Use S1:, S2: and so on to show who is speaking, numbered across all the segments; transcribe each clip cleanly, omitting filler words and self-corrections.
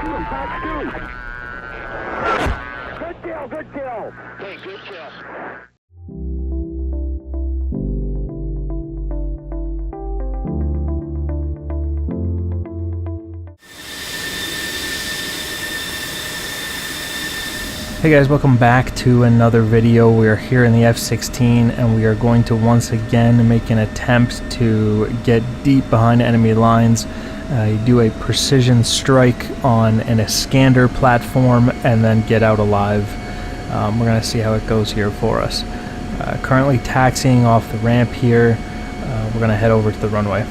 S1: Good kill, good kill. Hey, good kill.
S2: Hey guys, welcome back to another video. We are here in the F-16 and we are going to once again make an attempt to get deep behind enemy lines. Do a precision strike on an Iskander platform and then get out alive. We're going to see how it goes here for us. Currently taxiing off the ramp here. We're going to head over to the runway.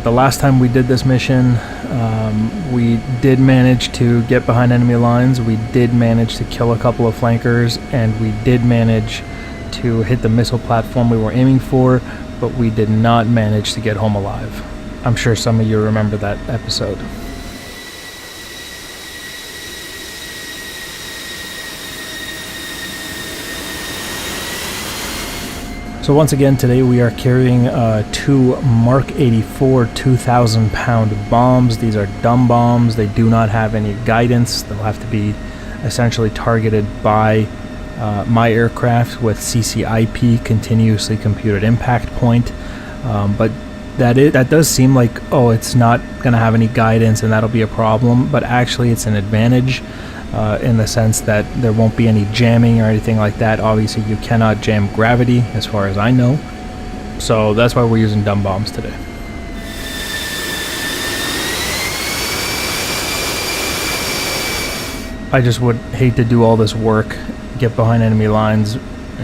S2: The last time we did this mission, we did manage to get behind enemy lines, we did manage to kill a couple of flankers, and we did manage to hit the missile platform we were aiming for, but we did not manage to get home alive. I'm sure some of you remember that episode. So once again today we are carrying two Mark 84 2,000 pound bombs. These are dumb bombs. They do not have any guidance. They'll have to be essentially targeted by my aircraft with CCIP, continuously computed impact point. But that does seem like, oh, it's not going to have any guidance and that'll be a problem, but actually it's an advantage. In the sense that there won't be any jamming or anything like that. Obviously you cannot jam gravity as far as I know, so that's why we're using dumb bombs today. I just would hate to do all this work, get behind enemy lines,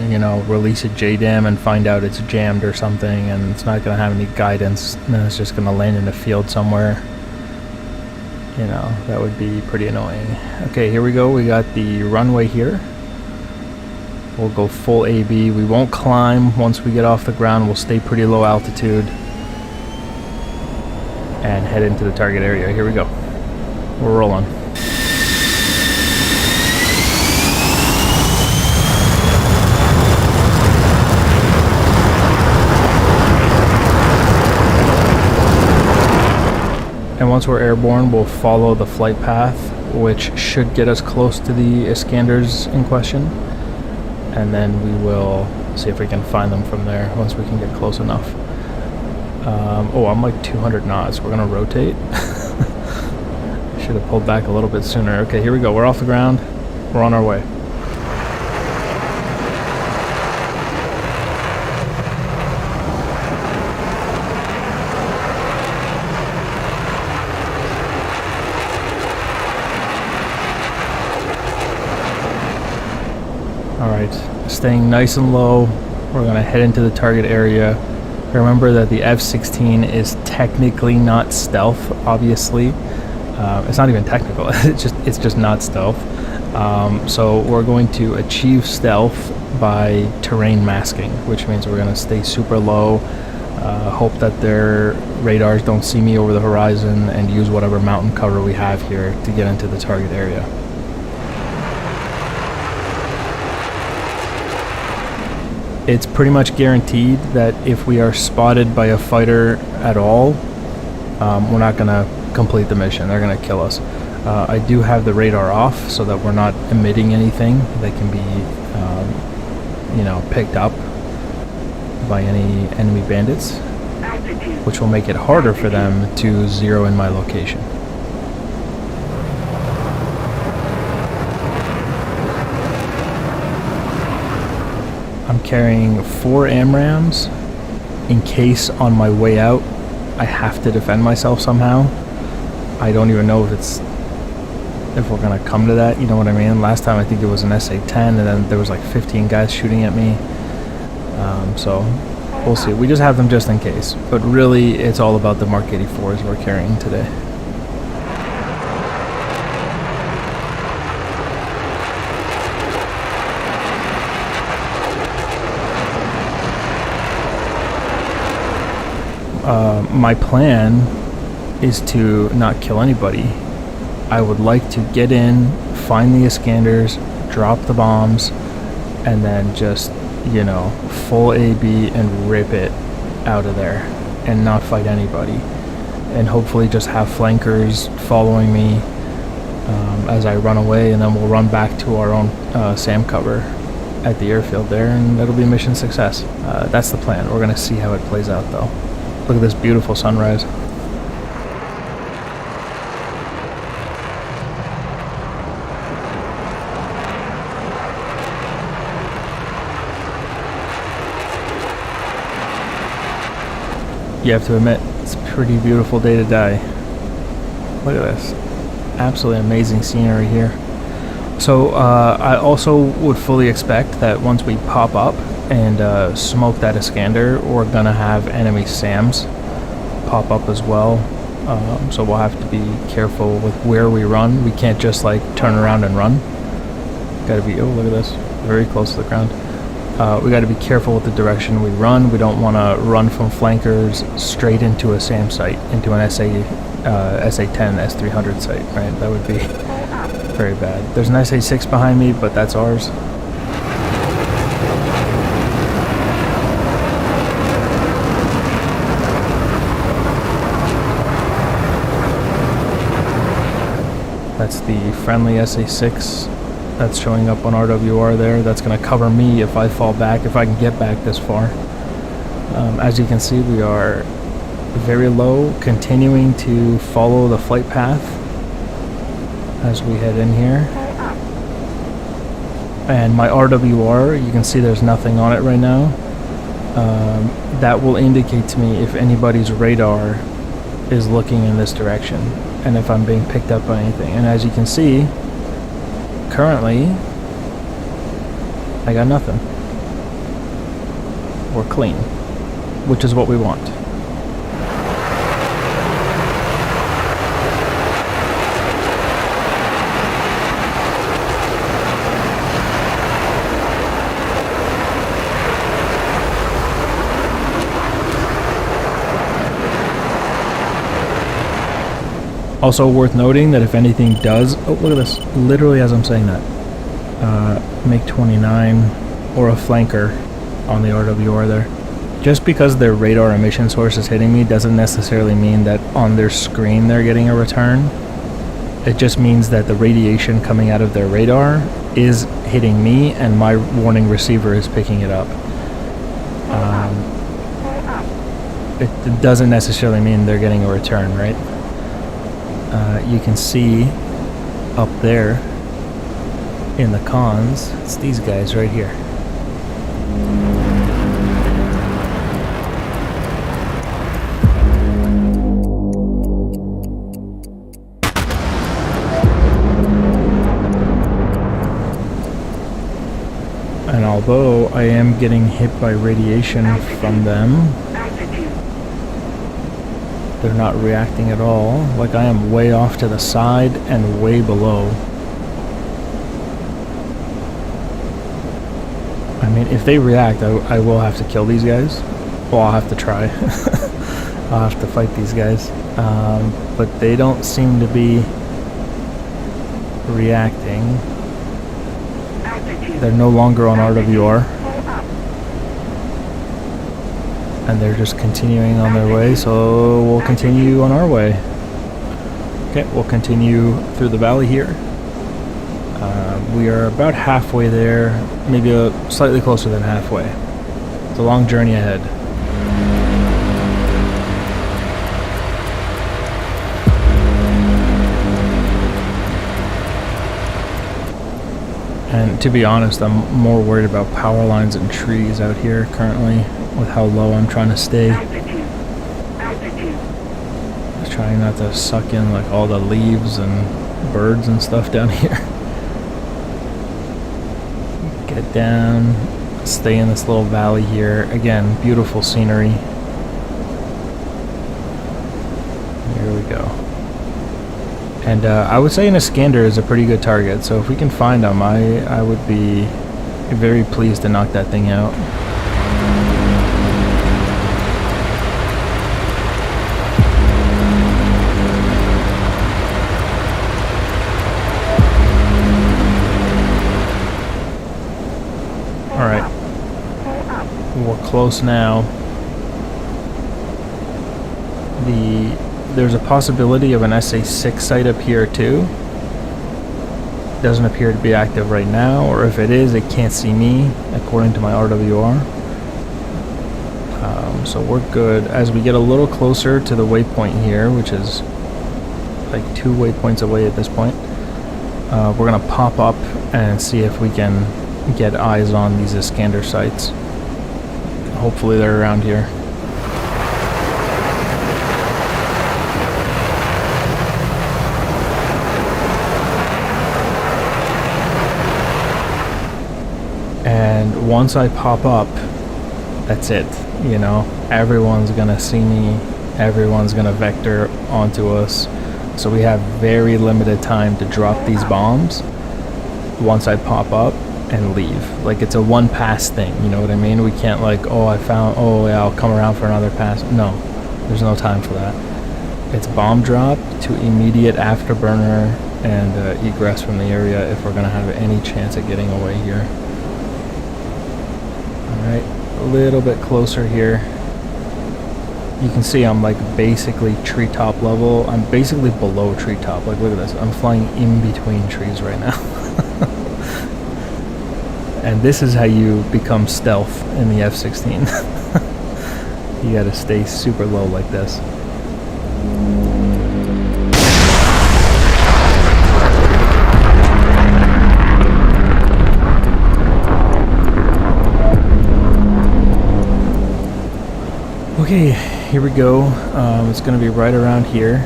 S2: you know, release a JDAM and find out it's jammed or something and it's not going to have any guidance and then it's just going to land in a field somewhere. You know, that would be pretty annoying. Okay, here we go. We got the runway here. We'll go full AB. We won't climb once we get off the ground. We'll stay pretty low altitude and head into the target area. Here we go. We're rolling. And once we're airborne, we'll follow the flight path, which should get us close to the Iskanders in question. And then we will see if we can find them from there once we can get close enough. Oh, I'm like 200 knots. We're going to rotate. Should have pulled back a little bit sooner. Okay, here we go. We're off the ground. We're on our way. Alright, staying nice and low, we're going to head into the target area. Remember that the F-16 is technically not stealth, obviously. It's not even technical, it's just not stealth. So we're going to achieve stealth by terrain masking, which means we're going to stay super low, hope that their radars don't see me over the horizon, and use whatever mountain cover we have here to get into the target area. It's pretty much guaranteed that if we are spotted by a fighter at all, we're not going to complete the mission. They're going to kill us. I do have the radar off so that we're not emitting anything that can be, you know, picked up by any enemy bandits, which will make it harder for them to zero in my location. I'm carrying 4 AMRAAMs in case on my way out I have to defend myself somehow. I don't even know if we're gonna come to that, you know what I mean? Last time I think it was an SA-10 and then there was like 15 guys shooting at me. So we'll see. We just have them just in case. But really it's all about the Mark 84s we're carrying today. My plan is to not kill anybody. I would like to get in, find the Iskanders, drop the bombs, and then just you know, full AB and rip it out of there and not fight anybody, and hopefully just have flankers following me as I run away, and then we'll run back to our own SAM cover at the airfield there, and it'll be a mission success. That's the plan. We're gonna see how it plays out though. Look at this beautiful sunrise. You have to admit, it's a pretty beautiful day to die. Look at this. Absolutely amazing scenery here. So I also would fully expect that once we pop up and smoke that Iskander, we're gonna have enemy SAMs pop up as well. So we'll have to be careful with where we run. We can't just like turn around and run. Gotta be, oh look at this, very close to the ground. We got to be careful with the direction we run. We don't want to run from flankers straight into a SAM site, into an SA-10, S300 site, right? That would be very bad. There's an SA-6 behind me, but that's ours. That's the friendly SA-6. That's showing up on RWR there. That's going to cover me if I fall back, if I can get back this far. As you can see, we are very low, continuing to follow the flight path as we head in here. And my RWR, you can see there's nothing on it right now. That will indicate to me if anybody's radar is looking in this direction and if I'm being picked up by anything. And as you can see, currently, I got nothing. We're clean, which is what we want. Also worth noting that if anything does, oh look at this, literally as I'm saying that, MiG-29 or a flanker on the RWR there. Just because their radar emission source is hitting me doesn't necessarily mean that on their screen they're getting a return. It just means that the radiation coming out of their radar is hitting me and my warning receiver is picking it up. It doesn't necessarily mean they're getting a return, right? You can see up there in the cons, it's these guys right here. And although I am getting hit by radiation from them, they're not reacting at all. Like I am way off to the side and way below. I mean, if they react, I will have to kill these guys. Well, I'll have to try. I'll have to fight these guys. But they don't seem to be reacting. They're no longer on RWR. And they're just continuing on their way, so we'll continue on our way. Okay, we'll continue through the valley here. We are about halfway there, maybe slightly closer than halfway. It's a long journey ahead. And to be honest, I'm more worried about power lines and trees out here currently, with how low I'm trying to stay. Just trying not to suck in like all the leaves and birds and stuff down here. Get down, stay in this little valley here. Again, beautiful scenery. Here we go. And I would say an Iskander is a pretty good target, so if we can find them, I would be very pleased to knock that thing out. We're close now. There's a possibility of an SA-6 site up here too. Doesn't appear to be active right now, or if it is, it can't see me according to my RWR. So we're good. As we get a little closer to the waypoint here, which is like 2 waypoints away at this point, we're gonna pop up and see if we can get eyes on these Iskander sites. Hopefully they're around here. And once I pop up, that's it, you know, everyone's gonna see me, everyone's gonna vector onto us, so we have very limited time to drop these bombs once I pop up and leave. Like, it's a one pass thing, you know what I mean? We can't like, oh yeah, I'll come around for another pass. No, there's no time for that. It's bomb drop to immediate afterburner and egress from the area if we're gonna have any chance at getting away here. Alright, a little bit closer here. You can see I'm like basically treetop level. I'm basically below treetop. Like, look at this. I'm flying in between trees right now. And this is how you become stealth in the F-16. You gotta stay super low like this. Okay, here we go. It's going to be right around here.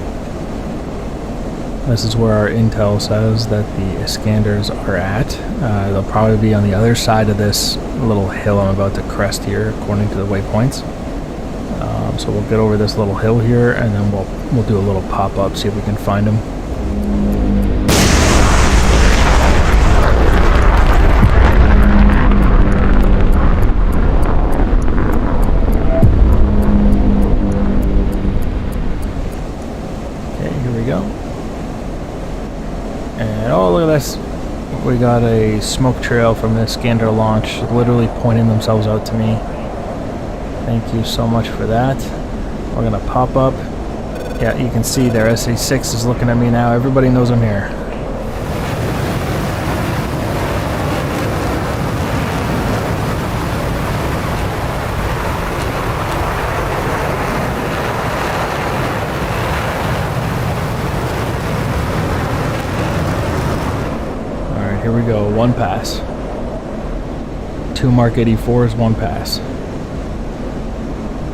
S2: This is where our intel says that the Iskanders are at. They'll probably be on the other side of this little hill I'm about to crest here, according to the waypoints. So we'll get over this little hill here, and then we'll do a little pop-up, see if we can find them. And oh, look at this. We got a smoke trail from the Iskander launch, literally pointing themselves out to me. Thank you so much for that. We're gonna pop up. Yeah, you can see their SA-6 is looking at me now. Everybody knows I'm here. Here we go, one pass. 2 Mark 84s, one pass.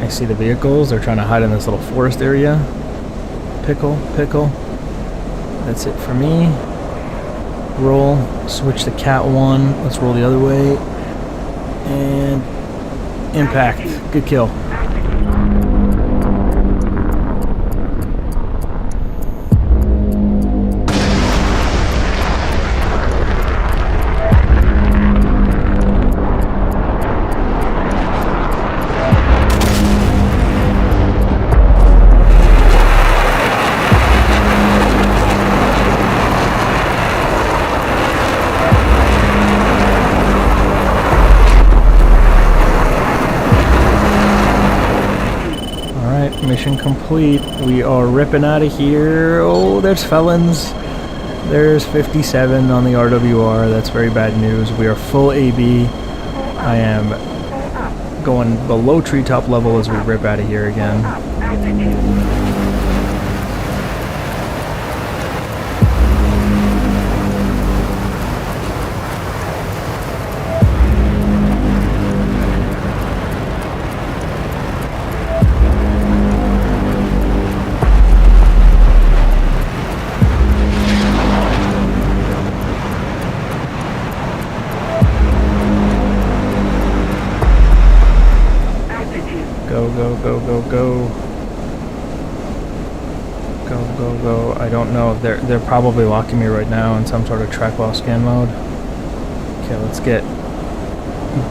S2: I see the vehicles, they're trying to hide in this little forest area. Pickle. That's it for me. Roll, switch to Cat 1, let's roll the other way. And impact, good kill. Mission complete. We are ripping out of here. Oh, there's felons. There's 57 on the RWR. That's very bad news. We are full AB. I am going below treetop level as we rip out of here again. Go. I don't know. They're probably locking me right now in some sort of track while scan mode. Okay, let's get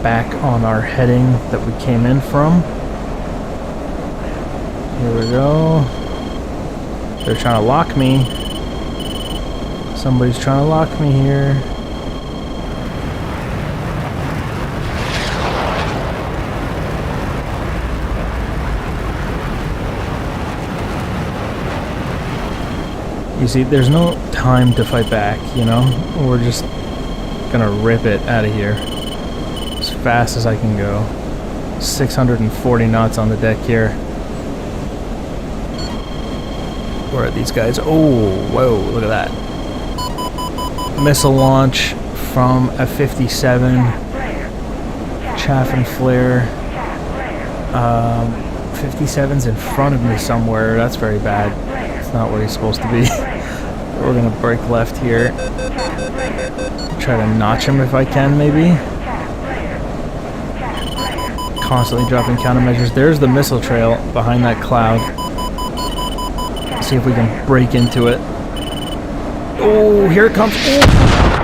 S2: back on our heading that we came in from. Here we go. They're trying to lock me. Somebody's trying to lock me here. You see, there's no time to fight back, you know? We're just gonna rip it out of here as fast as I can go. 640 knots on the deck here. Where are these guys? Oh, whoa, look at that. Missile launch from a 57. Chaff and flare. 57's in front of me somewhere. That's very bad. It's not where he's supposed to be. We're gonna break left here. Try to notch him if I can, maybe. Constantly dropping countermeasures. There's the missile trail behind that cloud. See if we can break into it. Oh, here it comes. Oh.